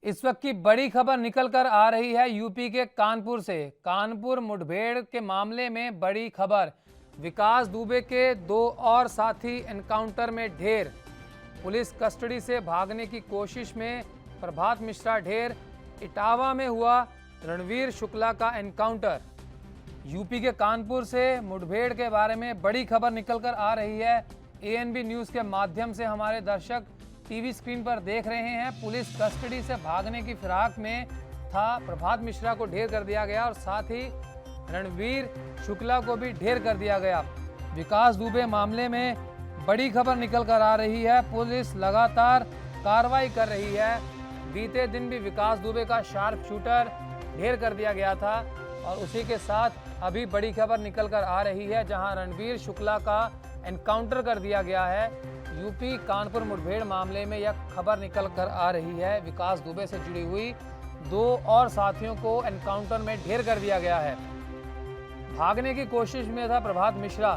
इस वक्त की बड़ी खबर निकल कर आ रही है यूपी के कानपुर से। कानपुर मुठभेड़ के मामले में बड़ी खबर। विकास दुबे के दो और साथी एनकाउंटर में ढेर। पुलिस कस्टडी से भागने की कोशिश में प्रभात मिश्रा ढेर। इटावा में हुआ रणवीर शुक्ला का एनकाउंटर। यूपी के कानपुर से मुठभेड़ के बारे में बड़ी खबर निकल कर आ रही है। एएनबी न्यूज़ के माध्यम से हमारे दर्शक टीवी स्क्रीन पर देख रहे हैं। पुलिस कस्टडी से भागने की फिराक में था प्रभात मिश्रा को ढेर कर दिया गया और साथ ही रणवीर शुक्ला को भी ढेर कर दिया गया। विकास दुबे मामले में बड़ी खबर निकल कर आ रही है। पुलिस लगातार कार्रवाई कर रही है। बीते दिन भी विकास दुबे का शार्प शूटर ढेर कर दिया गया था और उसी के साथ अभी बड़ी खबर निकल कर आ रही है जहां रणवीर शुक्ला का एनकाउंटर कर दिया गया है। यूपी कानपुर मुठभेड़ मामले में यह खबर निकल कर आ रही है। विकास दुबे से जुड़ी हुई दो और साथियों को एनकाउंटर में ढेर कर दिया गया है। भागने की कोशिश में था प्रभात मिश्रा,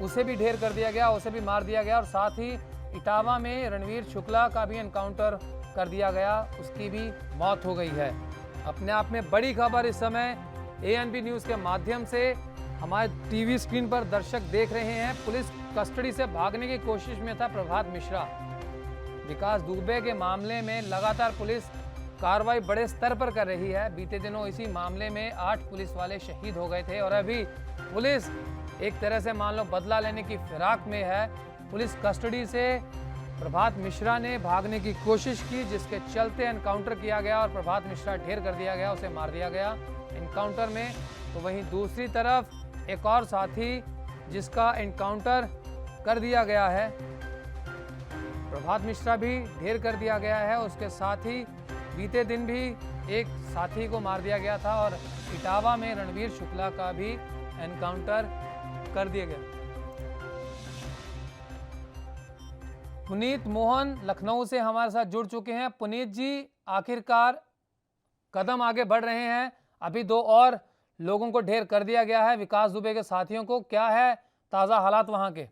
उसे भी ढेर कर दिया गया, उसे भी मार दिया गया और साथ ही इटावा में रणवीर शुक्ला का भी एनकाउंटर कर दिया गया, उसकी भी मौत हो गई है। अपने आप में बड़ी खबर इस समय एएनबी न्यूज़ के माध्यम से हमारे टीवी स्क्रीन पर दर्शक देख रहे हैं। पुलिस कस्टडी से भागने की कोशिश में था प्रभात मिश्रा। विकास दुबे के मामले में लगातार पुलिस कार्रवाई बड़े स्तर पर कर रही है। बीते दिनों इसी मामले में 8 पुलिस वाले शहीद हो गए थे और अभी पुलिस एक तरह से मान लो बदला लेने की फिराक में है। पुलिस कस्टडी से प्रभात मिश्रा ने भागने की कोशिश की, जिसके चलते एनकाउंटर किया गया और प्रभात मिश्रा ढेर कर दिया गया, उसे मार दिया गया एनकाउंटर में। तो वहीं दूसरी तरफ एक और साथी जिसका एनकाउंटर कर दिया गया है, प्रभात मिश्रा भी ढेर कर दिया गया है। उसके साथ ही बीते दिन भी एक साथी को मार दिया गया था और इटावा में रणवीर शुक्ला का भी एनकाउंटर कर दिया गया। पुनीत मोहन लखनऊ से हमारे साथ जुड़ चुके हैं। पुनीत जी, आखिरकार कदम आगे बढ़ रहे हैं, अभी दो और लोगों को ढेर कर दिया गया है, विकास दुबे के साथियों को। क्या है ताजा हालात वहां के?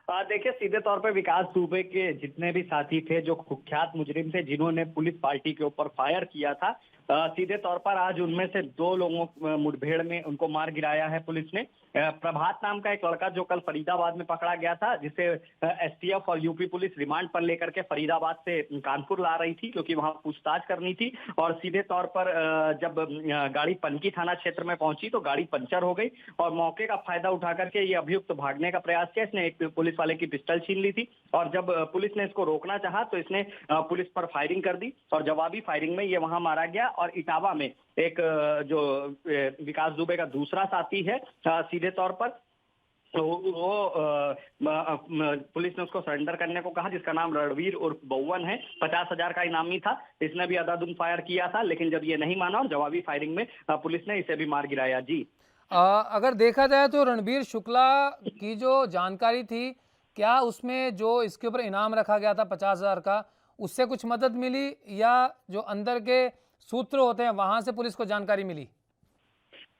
देखिए, सीधे तौर पे विकास दुबे के जितने भी साथी थे, जो कुख्यात मुजरिम थे जिन्होंने पुलिस पार्टी के ऊपर फायर किया था, सीधे तौर पर आज उनमें से 2 लोगों मुठभेड़ में उनको मार गिराया है पुलिस ने। प्रभात नाम का एक लड़का जो कल फरीदाबाद में पकड़ा गया था, जिसे एसटीएफ और यूपी पुलिस रिमांड पर लेकर के फरीदाबाद से कानपुर ला रही थी क्योंकि वहां पूछताछ करनी थी। और सीधे तौर पर जब गाड़ी पनकी थाना क्षेत्र में पहुंची तो गाड़ी पंचर हो गई और मौके का फायदा उठा करके ये अभियुक्त भागने का प्रयास किया। इसने एक पुलिस वाले की पिस्टल छीन ली थी और जब पुलिस ने इसको रोकना चाहा तो इसने पुलिस पर फायरिंग कर दी और जवाबी फायरिंग में ये वहां मारा गया। और इटावा में एक जो विकास दुबे का दूसरा साथी है, सीधे तौर पर तो वो पुलिस ने उसको सरेंडर करने को कहा, जिसका नाम रणवीर उर्फ बउवन है। 50,000 का इनामी था। इसने भी अंधाधुंध फायर किया था, लेकिन जब ये नहीं माना और जवाबी फायरिंग में पुलिस ने इसे भी मार गिराया। जी, अगर देखा जाए तो रणवीर शुक्ला की जो जानकारी थी, क्या उसमें जो इसके ऊपर इनाम रखा गया था 50,000 का, उससे कुछ मदद मिली या जो अंदर के सूत्र होते हैं वहां से पुलिस को जानकारी मिली?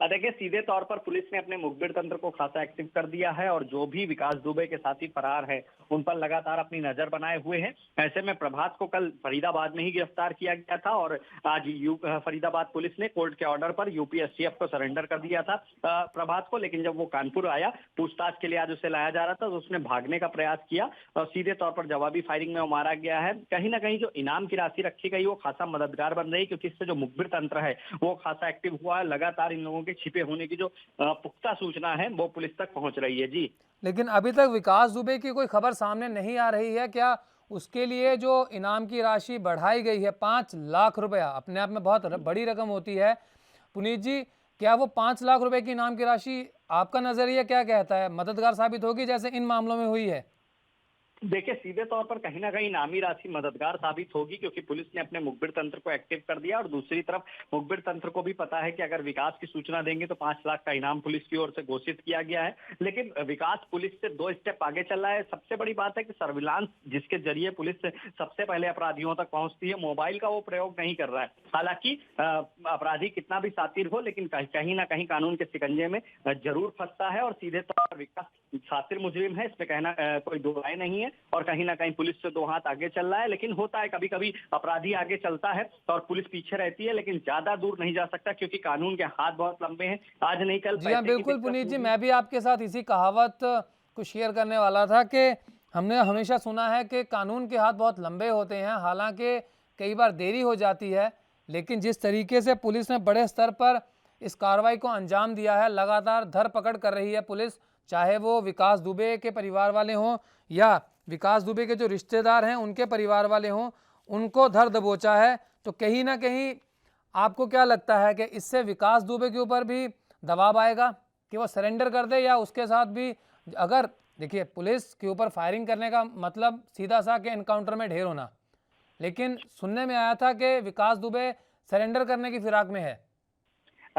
देखिए, सीधे तौर पर पुलिस ने अपने मुखबिर तंत्र को खासा एक्टिव कर दिया है और जो भी विकास दुबे के साथी फरार हैं उन पर लगातार अपनी नजर बनाए हुए हैं। ऐसे में प्रभात को कल फरीदाबाद में ही गिरफ्तार किया गया था और आज फरीदाबाद पुलिस ने कोर्ट के ऑर्डर पर यूपी एसटीएफ को सरेंडर कर दिया था प्रभात को। लेकिन जब वो कानपुर आया पूछताछ के लिए, आज उसे लाया जा रहा था, तो उसने भागने का प्रयास किया और सीधे तौर पर जवाबी फायरिंग में वो मारा गया है। कहीं ना कहीं जो इनाम की राशि रखी गई वो खासा मददगार बन रही, क्योंकि इससे जो मुखबिर तंत्र है वो खासा एक्टिव हुआ है। लगातार इन लोगों के छिपे होने की जो पुख्ता सूचना है वो पुलिस तक पहुंच रही है। जी, लेकिन अभी तक विकास दुबे की कोई खबर सामने नहीं आ रही है। क्या उसके लिए जो इनाम की राशि बढ़ाई गई है 5 लाख रुपया, अपने आप में बहुत बड़ी रकम होती है, पुनीत जी, क्या वो 5 लाख रुपए की इनाम की राशि आपका नजरिया क्या कहता है, मददगार साबित होगी जैसे इन मामलों में हुई है? देखिए, सीधे तौर पर कहीं ना कहीं इनामी राशि मददगार साबित होगी, क्योंकि पुलिस ने अपने मुखबिर तंत्र को एक्टिव कर दिया और दूसरी तरफ मुखबिर तंत्र को भी पता है कि अगर विकास की सूचना देंगे तो 5 लाख का इनाम पुलिस की ओर से घोषित किया गया है। लेकिन विकास पुलिस से 2 स्टेप आगे चल रहा है। सबसे बड़ी बात है कि सर्विलांस जिसके जरिए पुलिस सबसे पहले अपराधियों तक पहुंचती है, मोबाइल का वो प्रयोग नहीं कर रहा है। हालांकि अपराधी कितना भी शातिर हो, लेकिन कहीं ना कहीं कानून के शिकंजे में जरूर फंसता है और सीधे तौर पर विकास शातिर मुजरिम है, इसमें कहना कोई दो राय नहीं है। है और कहीं ना कहीं पुलिस से दो हाथ आगे चल रहा है। लेकिन होता है कभी कभी अपराधी आगे चलता है और पुलिस पीछे रहती है, लेकिन ज्यादा दूर नहीं जा सकता क्योंकि कानून के हाथ बहुत लंबे हैं। आज नहीं कल जी हाँ, पैसे की बिल्कुल दिक्कत पुनीत जी, होगी। मैं भी आपके साथ इसी कहावत को शेयर करने वाला था कि हमने हमेशा सुना है कि कानून के हाथ बहुत लंबे होते हैं, हालांकि कई बार देरी हो जाती है, लेकिन जिस तरीके से पुलिस ने बड़े स्तर पर इस कार्रवाई को अंजाम दिया है, लगातार धरपकड़ कर रही है पुलिस, चाहे वो विकास दुबे के परिवार वाले हों या विकास दुबे के जो रिश्तेदार हैं उनके परिवार वाले हों, उनको धर दबोचा है। तो कहीं ना कहीं आपको क्या लगता है कि इससे विकास दुबे के ऊपर भी दबाव आएगा कि वो सरेंडर कर दे, या उसके साथ भी अगर देखिए पुलिस के ऊपर फायरिंग करने का मतलब सीधा सा कि एनकाउंटर में ढेर होना, लेकिन सुनने में आया था कि विकास दुबे सरेंडर करने की फिराक में है।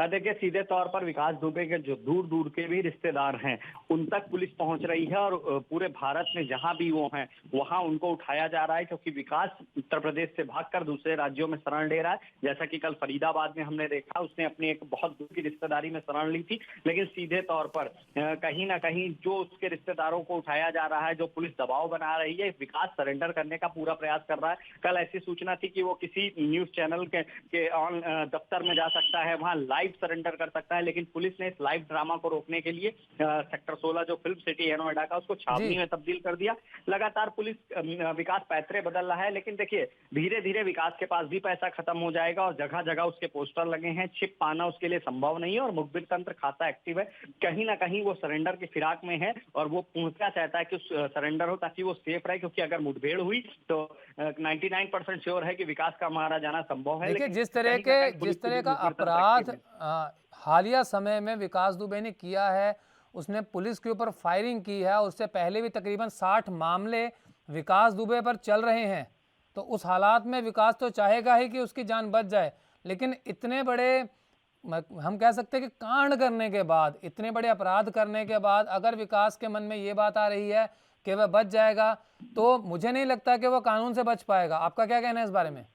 देखिए सीधे तौर पर विकास दुबे के जो दूर दूर के भी रिश्तेदार हैं उन तक पुलिस पहुंच रही है और पूरे भारत में जहां भी वो हैं वहां उनको उठाया जा रहा है, क्योंकि विकास उत्तर प्रदेश से भागकर दूसरे राज्यों में शरण ले रहा है। जैसा कि कल फरीदाबाद में हमने देखा, उसने अपनी एक बहुत दूर की रिश्तेदारी में शरण ली थी, लेकिन सीधे तौर पर कहीं ना कहीं जो उसके रिश्तेदारों को उठाया जा रहा है, जो पुलिस दबाव बना रही है, विकास सरेंडर करने का पूरा प्रयास कर रहा है। कल ऐसी सूचना थी कि वो किसी न्यूज चैनल के ऑन दफ्तर में जा सकता है, वहां लाइव सरेंडर कर सकता है, लेकिन पुलिस ने इस लाइव ड्रामा को रोकने के लिए सेक्टर 16 जो फिल्म सिटी है नोएडा का, उसको छावनी में तब्दील कर दिया। लगातार पुलिस विकास पैतरे बदल रहा है, लेकिन देखिए धीरे धीरे विकास के पास भी पैसा खत्म हो जाएगा और जगह जगह उसके पोस्टर लगे हैं, छिप पाना उसके लिए संभव नहीं है और मुखबिर तंत्र खाता एक्टिव है। कहीं ना कहीं वो सरेंडर की फिराक में है और वो पूछना चाहता है कि सरेंडर हो ताकि वो सेफ रहे, क्योंकि अगर मुठभेड़ हुई तो 99% श्योर है कि विकास का मारा जाना संभव है। देखिए लेकिन जिस कहीं ना कहीं पुलिस जिस की भी तरह का मुखबिर तंत्र अपराध एक्टिव है। हालिया समय में विकास दुबे ने किया है, उसने पुलिस के ऊपर फायरिंग की है, उससे पहले भी तकरीबन 60 मामले विकास दुबे पर चल रहे हैं। तो उस हालात में विकास तो चाहेगा ही कि उसकी जान बच जाए, लेकिन इतने बड़े हम कह सकते हैं कि कांड करने के बाद, इतने बड़े अपराध करने के बाद अगर विकास के मन में ये बात आ रही है कि वह बच जाएगा, तो मुझे नहीं लगता कि वह कानून से बच पाएगा। आपका क्या कहना है इस बारे में?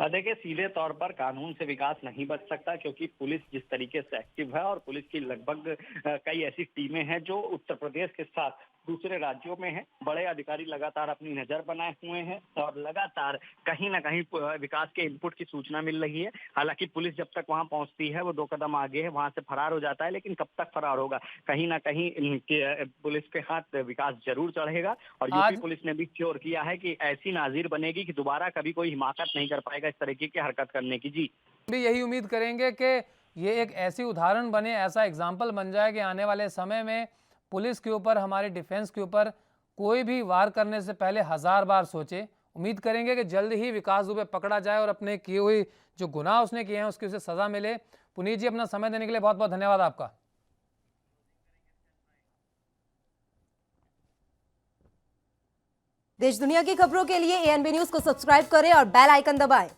देखिए सीधे तौर पर कानून से विकास नहीं बच सकता, क्योंकि पुलिस जिस तरीके से एक्टिव है और पुलिस की लगभग कई ऐसी टीमें हैं जो उत्तर प्रदेश के साथ दूसरे राज्यों में हैं। बड़े अधिकारी लगातार अपनी नजर बनाए हुए हैं और लगातार कहीं ना कहीं विकास के इनपुट की सूचना मिल रही है। हालांकि पुलिस जब तक वहां पहुंचती है वो 2 कदम आगे है, वहां से फरार हो जाता है, लेकिन कब तक फरार होगा? कहीं ना कहीं पुलिस के हाथ विकास जरूर चढ़ेगा और यूपी आज पुलिस ने भी श्योर किया है कि ऐसी नाजिर बनेगी कि दोबारा कभी कोई हिमाकत नहीं कर पाएगा इस तरीके की हरकत करने की। जी भी यही उम्मीद करेंगे कि ये एक ऐसी उदाहरण बने, ऐसा एग्जाम्पल बन जाए कि आने वाले समय में पुलिस के ऊपर, हमारे डिफेंस के ऊपर कोई भी वार करने से पहले 1000 बार सोचे। उम्मीद करेंगे कि जल्द ही विकास दुबे पकड़ा जाए और अपने किए हुए जो गुनाह उसने किए हैं उसकी उसे सज़ा मिले। पुनीत जी, अपना समय देने के लिए बहुत बहुत धन्यवाद आपका। देश दुनिया की खबरों के लिए एएनबी न्यूज को सब्सक्राइब करें और बेल आइकन दबाएं।